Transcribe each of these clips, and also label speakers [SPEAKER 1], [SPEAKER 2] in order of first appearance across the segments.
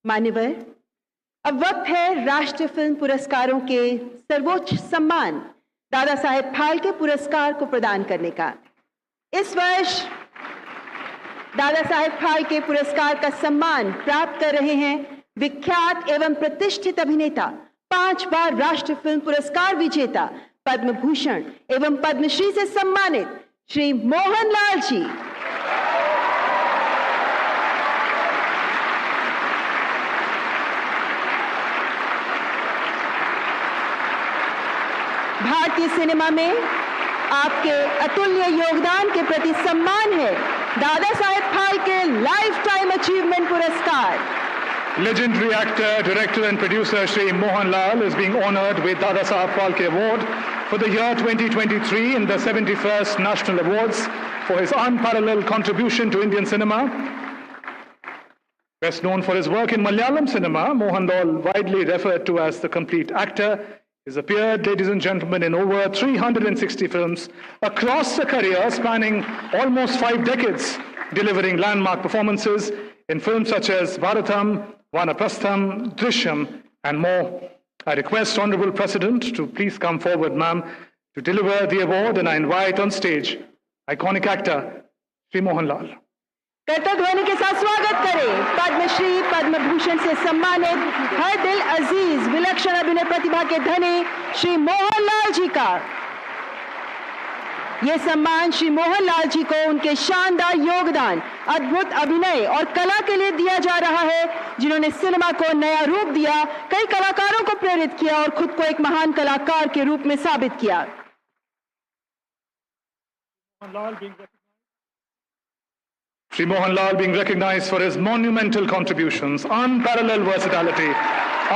[SPEAKER 1] मान्यवर, अब वक्त है राष्ट्रीय फिल्म पुरस्कारों के सर्वोच्च सम्मान दादा साहेब फाल्के पुरस्कार को प्रदान करने का। इस वर्ष दादा साहेब फाल्के पुरस्कार का सम्मान प्राप्त कर रहे हैं विख्यात एवं प्रतिष्ठित अभिनेता, 5 बार राष्ट्रीय फिल्म पुरस्कार विजेता, पद्म भूषण एवं पद्मश्री से सम्मानित श्री मोहनलाल जी। भारतीय सिनेमा में आपके अतुल्य योगदान के प्रति सम्मान है Dada Saheb Phalke life time achievement पुरस्कार।
[SPEAKER 2] Legendary actor, director and producer Shri Mohan Lal is being honored with Dada Saheb Phalke Award for the year 2023 in the 71st National Awards for his unparalleled contribution to Indian cinema. Best known for his work in Malayalam cinema, Mohan Lal, widely referred to as the complete actor, has appeared, ladies and gentlemen, in over 360 films across a career spanning almost 5 decades, delivering landmark performances in films such as Bharatam, Vanaprastham, Drishyam, and more. I request Honorable President to please come forward, ma'am, to deliver the award, and I invite on stage iconic actor Shri Mohan Lal.
[SPEAKER 1] करतल ध्वनि के साथ स्वागत करें पद्मश्री पद्म भूषण से सम्मानित हर दिल अजीज विलक्षण अभिनय प्रतिभा के धनी श्री मोहनलाल जी का। यह सम्मान श्री मोहनलाल जी को उनके शानदार योगदान, अद्भुत अभिनय और कला के लिए दिया जा रहा है, जिन्होंने सिनेमा को नया रूप दिया, कई कलाकारों को प्रेरित किया और खुद को एक महान कलाकार के रूप में साबित किया।
[SPEAKER 2] Shri Mohan Lal being recognized for his monumental contributions, unparalleled versatility,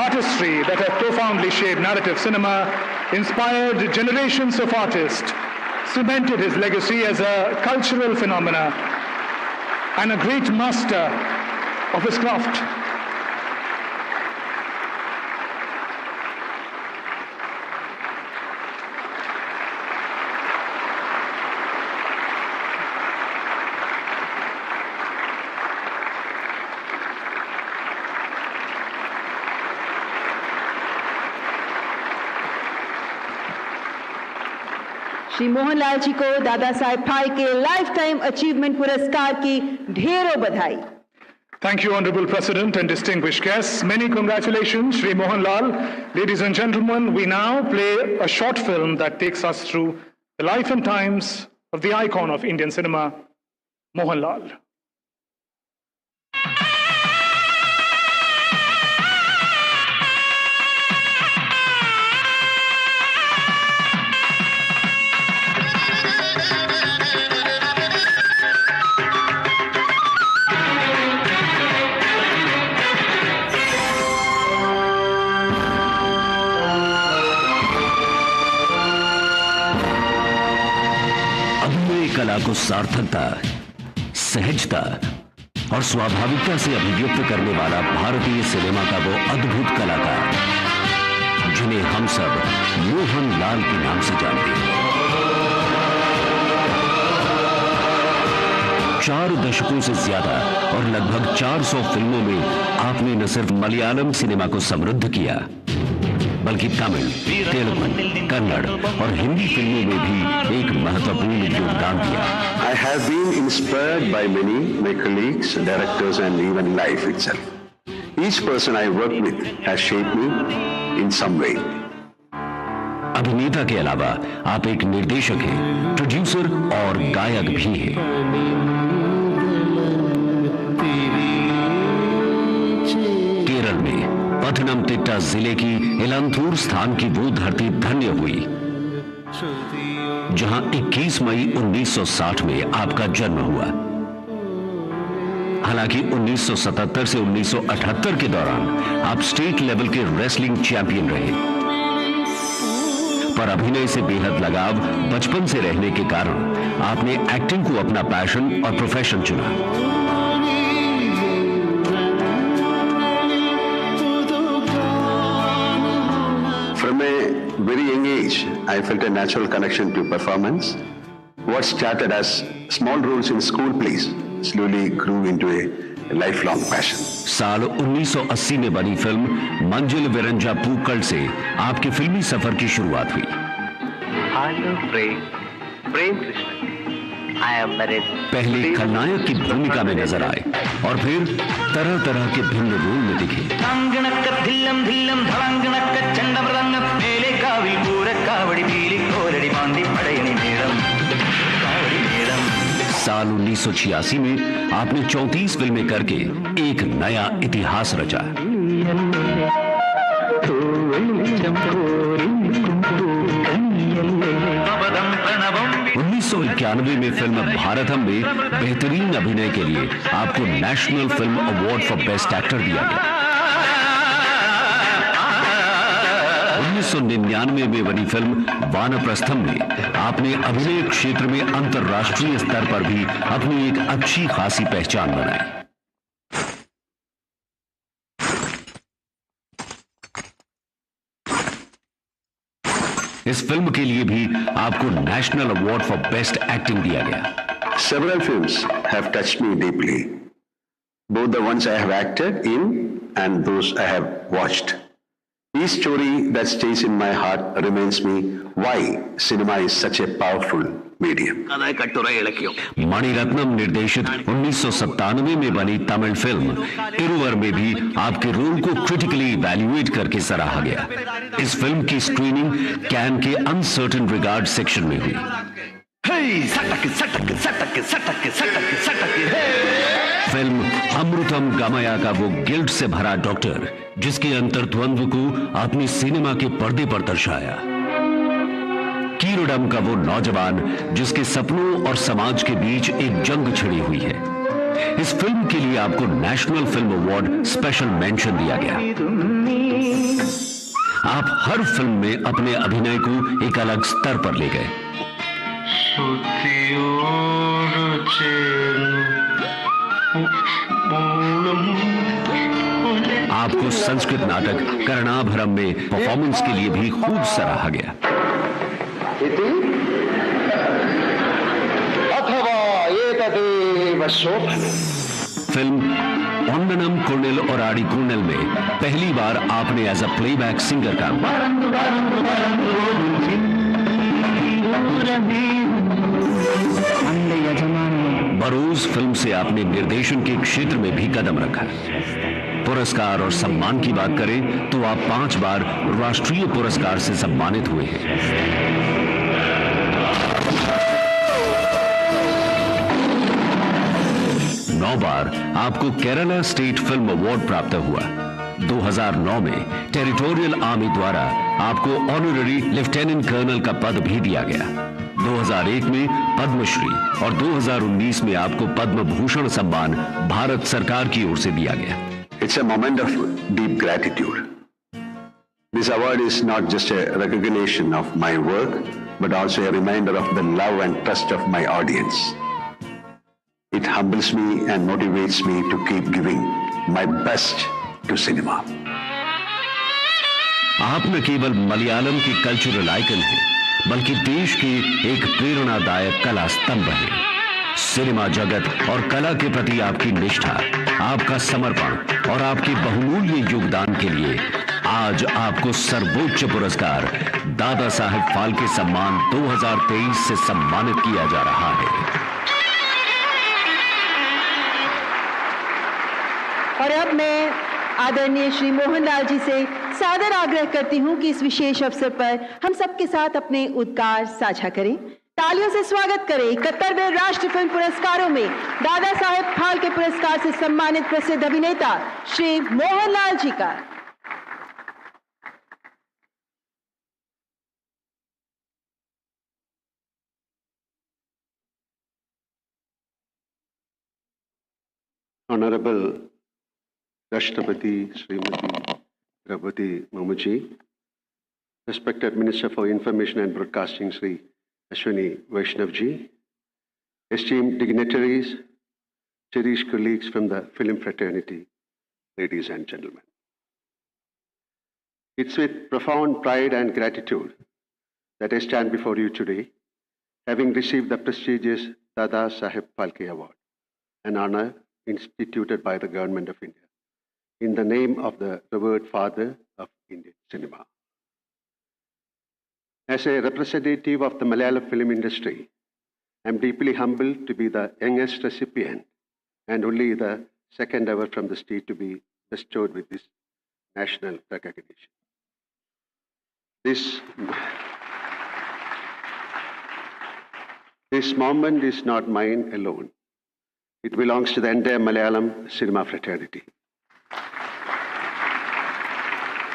[SPEAKER 2] artistry that have profoundly shaped narrative cinema, inspired generations of artists, cemented his legacy as a cultural phenomena, and a great master of his craft.
[SPEAKER 1] Shri Mohanlal ji को Dada Saheb Phalke life time achievement पुरस्कार की ढेरों बधाई।
[SPEAKER 2] Thank you, Honorable President and distinguished guests. Many congratulations, Shri Mohan Lal. Ladies and gentlemen, we now play a short film that takes us through the life and times of the icon of Indian cinema, Mohan Lal.
[SPEAKER 3] कला को सार्थकता, सहजता और स्वाभाविकता से अभिव्यक्त करने वाला भारतीय सिनेमा का वो अद्भुत कलाकार, जिन्हें हम सब मोहन लाल के नाम से जानते हैं। 4 दशकों से ज्यादा और लगभग 400 फिल्मों में आपने न सिर्फ मलयालम सिनेमा को समृद्ध किया, बल्कि तमिल, तेलुगु, कन्नड़ और हिंदी फिल्मों में भी एक महत्वपूर्ण योगदान दिया।
[SPEAKER 4] I have been inspired by many, my colleagues, directors and even life itself. Each person I worked with has shaped me in some way.
[SPEAKER 3] अभिनेता के अलावा आप एक निर्देशक हैं, प्रोड्यूसर और गायक भी हैं। केरल में पथनमथिट्टा जिले की इलांथूर स्थान की वो धरती धन्य हुई, जहां 21 मई 1960 में आपका जन्म हुआ। हालांकि 1977 से 1978 के दौरान आप स्टेट लेवल के रेसलिंग चैंपियन रहे, पर अभिनय से बेहद लगाव बचपन से रहने के कारण आपने एक्टिंग को अपना पैशन और प्रोफेशन चुना।
[SPEAKER 4] From a very young age, I felt a natural connection to performance. What started as small roles in school plays slowly grew into a lifelong passion.
[SPEAKER 3] साल 1980 में बनी फिल्म मंजिल विरंजा पूकल से आपके फिल्मी सफर की शुरुआत हुई।
[SPEAKER 5] Hello Prem Krishna, I am married.
[SPEAKER 3] पहले खलनायक की भूमिका में नजर आए और फिर तरह तरह के भिन्न रोल में दिखे। साल 1986 में आपने 34 फिल्में करके एक नया इतिहास रचा। 1991 में फिल्म भारतम में बेहतरीन अभिनय के लिए आपको national film award for best actor दिया गया। 1999 में बनी फिल्म वानप्रस्थम में आपने अभिनय क्षेत्र में अंतर्राष्ट्रीय स्तर पर भी अपनी एक अच्छी खासी पहचान बनाई। इस फिल्म के लिए भी आपको national award for best acting दिया गया।
[SPEAKER 4] Several films have touched me deeply, both the ones I have acted in and those I have watched. Each story that stays in my heart reminds me why cinema is such a powerful medium.
[SPEAKER 3] Mani Ratnam निर्देशित 1997 में बनी Tamil film Iruvar में भी आपके role को critically evaluate करके सराहा गया। इस फिल्म की स्क्रीनिंग कैन के अनसर्टेन रिगार्ड सेक्शन में हुई। फिल्म अमृतम गमया का वो गिल्ट से भरा डॉक्टर जिसके अंतर्द्वंद्व को आपने सिनेमा के पर्दे पर दर्शाया। कीरोडम का वो नौजवान जिसके सपनों और समाज के बीच एक जंग छिड़ी हुई है। इस फिल्म के लिए आपको national film award special mention दिया गया। आप हर फिल्म में अपने अभिनय को एक अलग स्तर पर ले गए। आपको संस्कृत नाटक कर्णाभरम में परफॉर्मेंस के लिए भी खूब सराहा गया। फिल्म ओन्ननम कुर्निल और आड़ी कुर्निल में पहली बार आपने एज अ प्लेबैक सिंगर काम बरोज फिल्म से आपने निर्देशन के क्षेत्र में भी कदम रखा। पुरस्कार और सम्मान की बात करें तो आप 5 बार राष्ट्रीय पुरस्कार से सम्मानित हुए हैं। नौ बार आपको केरला स्टेट फिल्म अवार्ड प्राप्त हुआ। 2009 में टेरिटोरियल आर्मी द्वारा आपको ऑनररी लेफ्टिनेंट कर्नल का पद भी दिया गया। 2001 में पद्मश्री और 2019 में आपको पद्म भूषण सम्मान भारत सरकार की ओर से दिया गया।
[SPEAKER 4] It's a moment of deep gratitude. This award is not just a recognition of my work, but also a reminder of the love and trust of my audience. It humbles me and motivates me to keep giving my best to cinema.
[SPEAKER 3] आप न केवल मलयालम के cultural icon हैं, बल्कि देश के एक प्रेरणादायक कला स्तंभ हैं। सिनेमा जगत और कला के प्रति आपकी निष्ठा, आपका समर्पण और आपके बहुमूल्य योगदान के लिए आज आपको सर्वोच्च पुरस्कार दादा साहेब फाल्के सम्मान 2023 से सम्मानित किया जा रहा है।
[SPEAKER 1] और अब मैं आदरणीय श्री मोहनलाल जी से सादर आग्रह करती हूं कि इस विशेष अवसर पर हम सबके साथ अपने उद्गार साझा करें। तालियों से स्वागत करें 71वें राष्ट्रीय फिल्म पुरस्कारों में दादा साहेब फाल्के पुरस्कार से सम्मानित प्रसिद्ध अभिनेता श्री मोहनलाल जी का।
[SPEAKER 4] Honorable Rashtrapati Srimati Draupadi Murmu, respected Minister for Information and Broadcasting Sri Ashwini Vaishnav ji, esteemed dignitaries, cherished colleagues from the film fraternity, ladies and gentlemen. It's with profound pride and gratitude that I stand before you today, having received the prestigious Dada Saheb Phalke Award, an honor
[SPEAKER 6] instituted by the Government of India in the name of the revered father of Indian cinema. As a representative of the Malayalam film industry, I am deeply humbled to be the youngest recipient and only the second ever from the state to be bestowed with this national recognition. This moment is not mine alone. It belongs to the entire Malayalam cinema fraternity.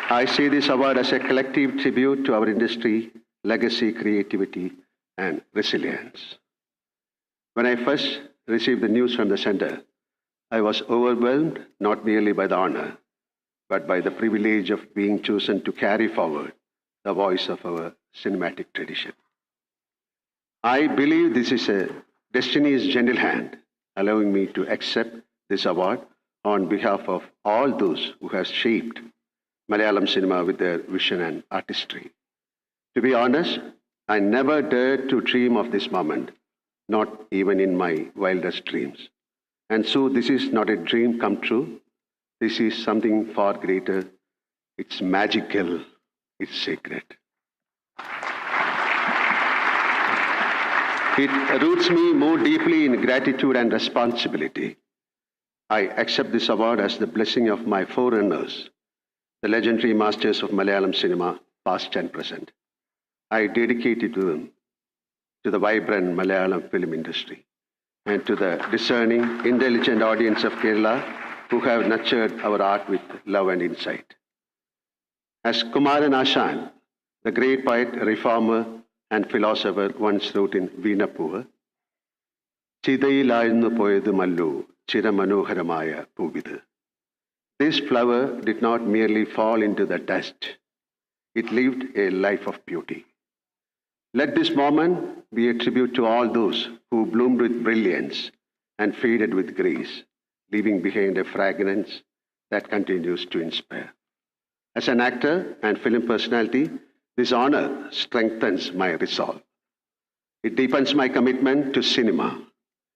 [SPEAKER 6] I see this award as a collective tribute to our industry, legacy, creativity, and resilience. When I first received the news from the center, I was overwhelmed not merely by the honor, but by the privilege of being chosen to carry forward the voice of our cinematic tradition. I believe this is a destiny's gentle hand, allowing me to accept this award on behalf of all those who have shaped Malayalam cinema with their vision and artistry. To be honest, I never dared to dream of this moment, not even in my wildest dreams. And so this is not a dream come true. This is something far greater. It's magical. It's sacred. It roots me more deeply in gratitude and responsibility. I accept this award as the blessing of my forerunners, the legendary masters of Malayalam cinema, past and present. I dedicate it to them, to the vibrant Malayalam film industry, and to the discerning, intelligent audience of Kerala who have nurtured our art with love and insight. As Kumaran Ashan, the great poet, reformer, and philosopher once wrote in Veenappuva, Chidayilazhnu poyathu mallu chiramanoharamaya poovidu. This flower did not merely fall into the dust. It lived a life of beauty. Let this moment be a tribute to all those who bloomed with brilliance and faded with grace, leaving behind a fragrance that continues to inspire. As an actor and film personality, this honor strengthens my resolve. It deepens my commitment to cinema,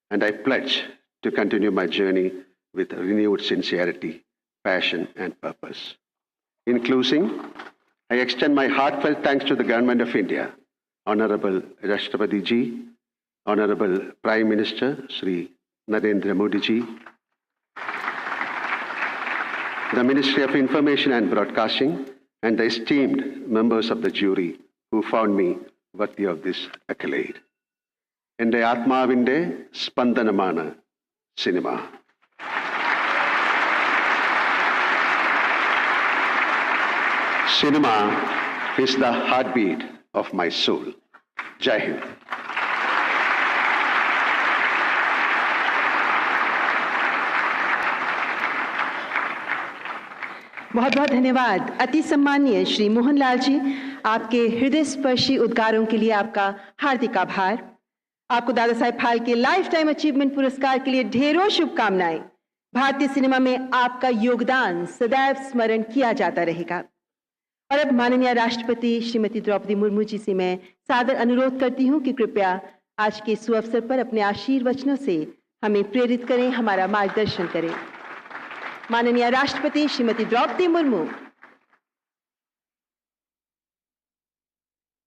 [SPEAKER 6] and I pledge to continue my journey with renewed sincerity, passion, and purpose. In closing, I extend my heartfelt thanks to the Government of India, Honorable Rashtrapati Ji, Honorable Prime Minister Sri Narendra Modi Ji, the Ministry of Information and Broadcasting, and the esteemed members of the jury who found me worthy of this accolade. Ende Atmavinde Spandanamana Cinema. Cinema is the heartbeat of my soul. Jai Hind.
[SPEAKER 1] बहुत बहुत धन्यवाद। अति सम्माननीय श्री मोहनलाल जी, आपके हृदय स्पर्शी उद्गारों के लिए आपका हार्दिक आभार। आपको Dada Saheb Phalke life time achievement पुरस्कार के लिए ढेरों शुभकामनाएं। भारतीय सिनेमा में आपका योगदान सदैव स्मरण किया जाता रहेगा। और अब माननीय राष्ट्रपति श्रीमती द्रौपदी मुर्मू जी से मैं सादर अनुरोध करती हूं कि कृपया आज के सुअवसर पर अपने आशीर्वचनों से हमें प्रेरित करें, हमारा मार्गदर्शन करें। माननीय राष्ट्रपति श्रीमती द्रौपदी मुर्मू।